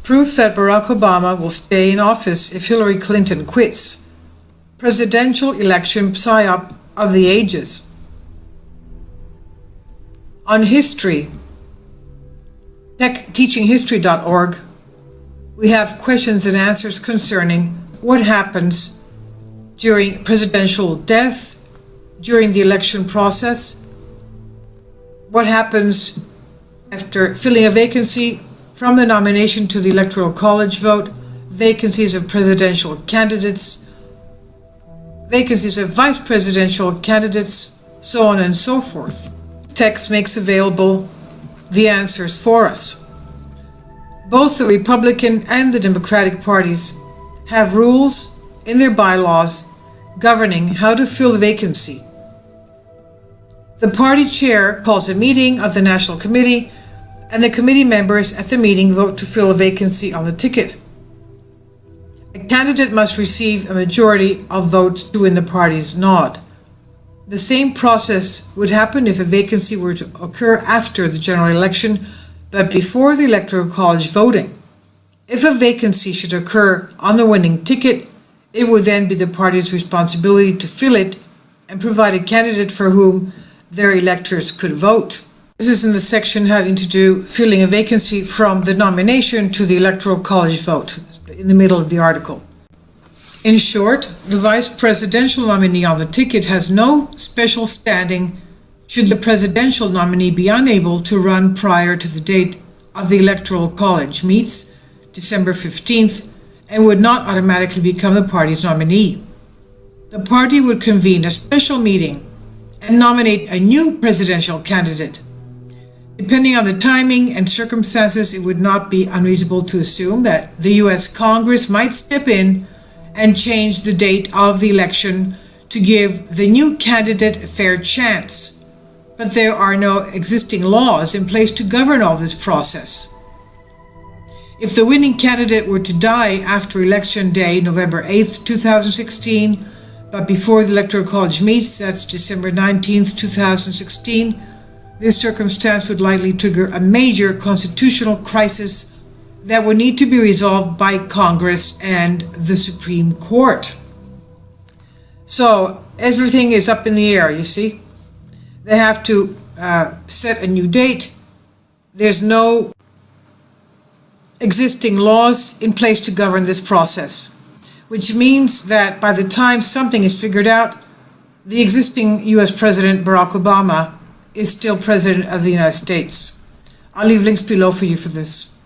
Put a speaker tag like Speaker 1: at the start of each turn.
Speaker 1: Proof that Barack Obama will stay in office if Hillary Clinton quits. Presidential election Psyop of the ages. On history, teachinghistory.org, we have questions and answers concerning what happens during presidential death, during the election process, what happens after filling a vacancy from the nomination to the Electoral College vote, vacancies of presidential candidates, vacancies of vice presidential candidates, so on and so forth. Text makes available the answers for us. Both the Republican and the Democratic parties have rules in their bylaws governing how to fill the vacancy. The party chair calls a meeting of the National Committee, and the committee members at the meeting vote to fill a vacancy on the ticket. A candidate must receive a majority of votes to win the party's nod. The same process would happen if a vacancy were to occur after the general election, but before the Electoral College voting. If a vacancy should occur on the winning ticket, it would then be the party's responsibility to fill it and provide a candidate for whom their electors could vote. This is in the section having to do filling a vacancy from the nomination to the Electoral College vote, in the middle of the article. In short, the vice presidential nominee on the ticket has no special standing should the presidential nominee be unable to run prior to the date of the Electoral College meets, December 15th, and would not automatically become the party's nominee. The party would convene a special meeting and nominate a new presidential candidate. Depending on the timing and circumstances, it would not be unreasonable to assume that the U.S. Congress might step in and change the date of the election to give the new candidate a fair chance. But there are no existing laws in place to govern all this process. If the winning candidate were to die after Election Day, November 8th, 2016, but before the Electoral College meets, that's December 19th, 2016, this circumstance would likely trigger a major constitutional crisis that would need to be resolved by Congress and the Supreme Court. So everything is up in the air, you see. They have to set a new date. There's no existing laws in place to govern this process, which means that by the time something is figured out, the existing U.S. President Barack Obama is still President of the United States. I'll leave links below for you for this.